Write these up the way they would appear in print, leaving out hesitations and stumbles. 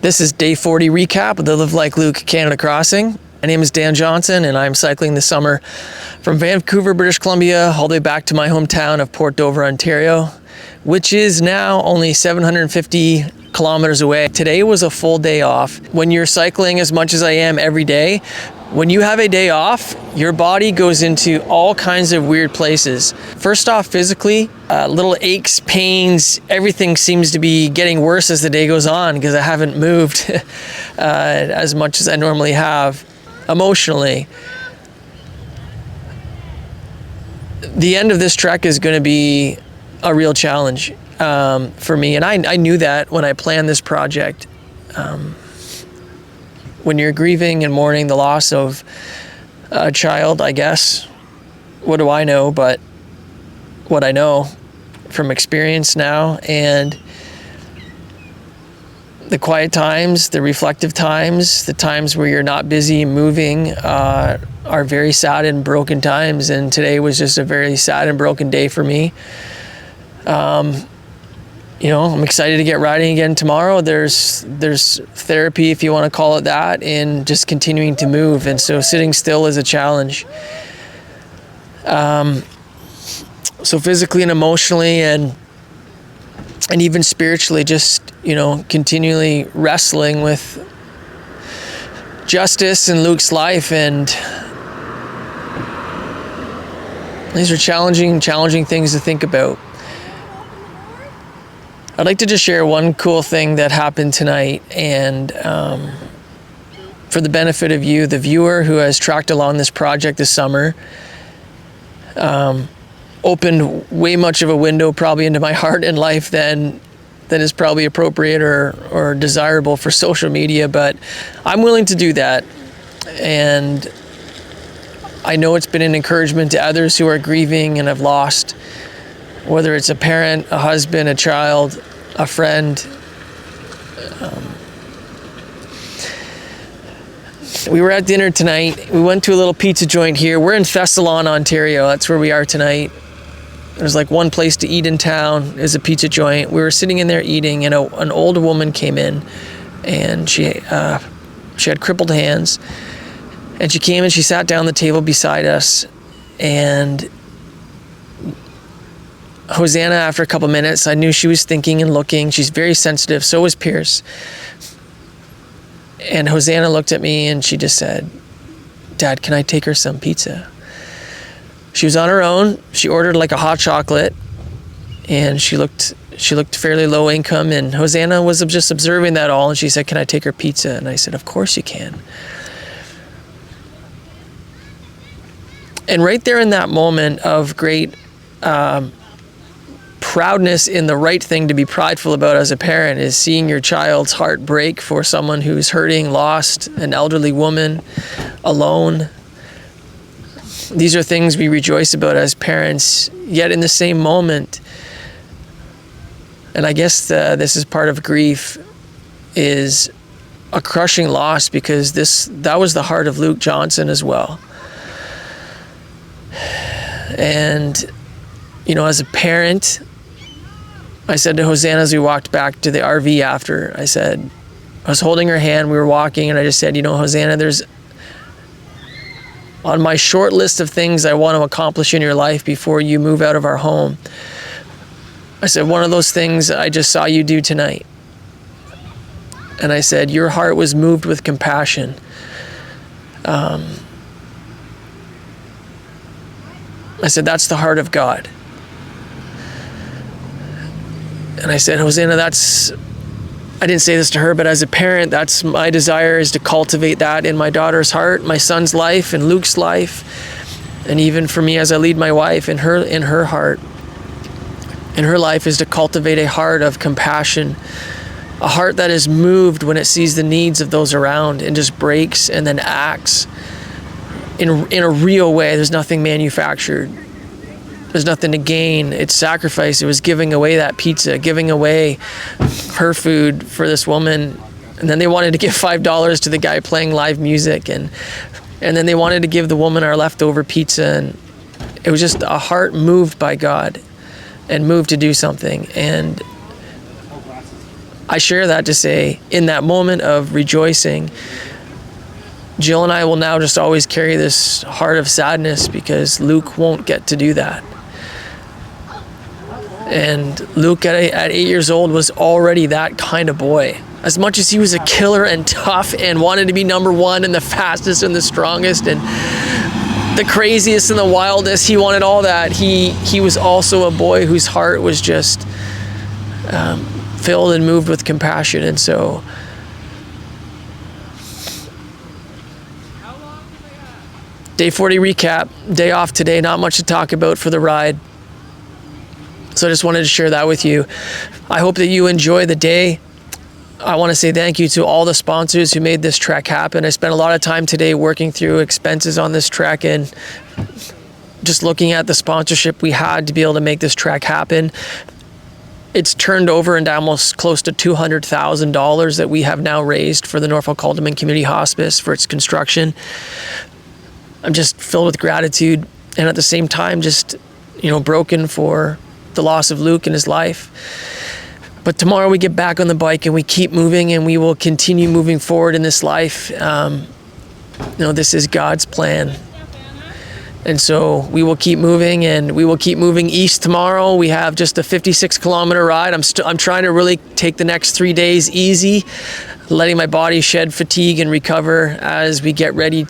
This is day 40 recap of the Live Like Luke Canada Crossing. My name is Dan Johnson, and I'm cycling this summer from Vancouver, British Columbia, all the way back to my hometown of Port Dover, Ontario, which is now only 750 kilometers away. Today was a full day off. When you're cycling as much as I am every day, when you have a day off, your body goes into all kinds of weird places. First off, physically, little aches, pains, everything seems to be getting worse as the day goes on because I haven't moved as much as I normally have. Emotionally, the end of this trek is going to be a real challenge for me, and I knew that when I planned this project. When you're grieving and mourning the loss of a child, I guess, what do I know but what I know from experience now, and the quiet times, the reflective times, the times where you're not busy moving are very sad and broken times, and today was just a very sad and broken day for me. I'm excited to get riding again tomorrow. There's therapy, if you want to call it that, in just continuing to move, and so sitting still is a challenge. So physically and emotionally and even spiritually, just, continually wrestling with justice in Luke's life, and these are challenging things to think about. I'd like to just share one cool thing that happened tonight, and for the benefit of you, the viewer who has tracked along this project this summer, opened way much of a window probably into my heart and life than is probably appropriate or desirable for social media, but I'm willing to do that. And I know it's been an encouragement to others who are grieving and have lost, whether it's a parent, a husband, a child, a friend. We were at dinner tonight. We went to a little pizza joint here. We're in Thessalon, Ontario. That's where we are tonight. There's like one place to eat in town is a pizza joint. We were sitting in there eating, and an old woman came in, and she had crippled hands, and she came and she sat down at the table beside us, and Hosanna, after a couple minutes, I knew she was thinking and looking. She's very sensitive. So was Pierce. And Hosanna looked at me and she just said, "Dad, can I take her some pizza?" She was on her own. She ordered like a hot chocolate, and she looked fairly low income. And Hosanna was just observing that all, and she said, "Can I take her pizza?" And I said, "Of course you can." And right there in that moment of great proudness in the right thing to be prideful about as a parent is seeing your child's heart break for someone who's hurting, lost, an elderly woman, alone. These are things we rejoice about as parents, yet in the same moment, and I guess this is part of grief, is a crushing loss, because that was the heart of Luke Johnson as well. And, as a parent, I said to Hosanna as we walked back to the RV after, I was holding her hand, we were walking, and I just said, Hosanna, there's on my short list of things I want to accomplish in your life before you move out of our home. I said, one of those things I just saw you do tonight. And I said, your heart was moved with compassion. I said, that's the heart of God. And I said, Hosanna, I didn't say this to her, but as a parent, that's my desire, is to cultivate that in my daughter's heart, my son's life, and Luke's life. And even for me, as I lead my wife in her heart, in her life, is to cultivate a heart of compassion, a heart that is moved when it sees the needs of those around and just breaks and then acts in a real way. There's nothing manufactured. There's nothing to gain. It's sacrifice. It was giving away that pizza, giving away her food for this woman. And then they wanted to give $5 to the guy playing live music. And then they wanted to give the woman our leftover pizza. And it was just a heart moved by God and moved to do something. And I share that to say, in that moment of rejoicing, Jill and I will now just always carry this heart of sadness because Luke won't get to do that. And Luke at 8 years old was already that kind of boy. As much as he was a killer and tough and wanted to be number one and the fastest and the strongest and the craziest and the wildest, he wanted all that. He was also a boy whose heart was just filled and moved with compassion. And so day 40 recap, day off today, not much to talk about for the ride. So I just wanted to share that with you. I hope that you enjoy the day. I want to say thank you to all the sponsors who made this trek happen. I spent a lot of time today working through expenses on this trek and just looking at the sponsorship we had to be able to make this trek happen. It's turned over into almost close to $200,000 that we have now raised for the Norfolk Haldimand Community Hospice for its construction. I'm just filled with gratitude and at the same time just, broken for the loss of Luke and his life. But tomorrow we get back on the bike and we keep moving and we will continue moving forward in this life. This is God's plan. And so we will keep moving and we will keep moving east tomorrow. We have just a 56-kilometer ride. I'm trying to really take the next 3 days easy, letting my body shed fatigue and recover as we get ready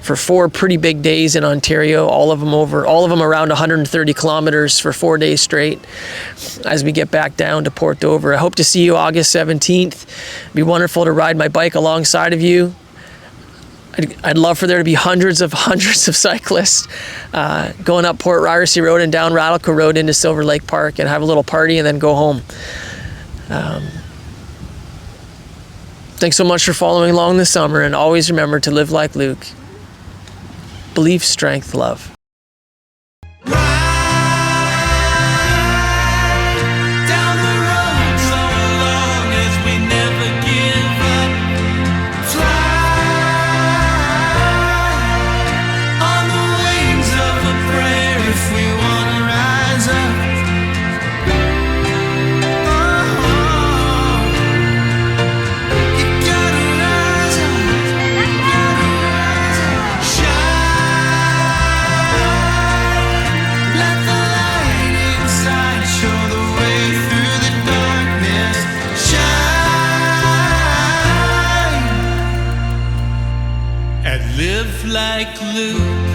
for 4 pretty big days in Ontario, all of them around 130 kilometers for 4 days straight as we get back down to Port Dover. I hope to see you August 17th. It'd be wonderful to ride my bike alongside of you. I'd love for there to be hundreds of cyclists going up Port Ryerson Road and down Radical Road into Silver Lake Park and have a little party and then go home. Thanks so much for following along this summer, and always remember to live like Luke. Belief, strength, love. Live like Luke.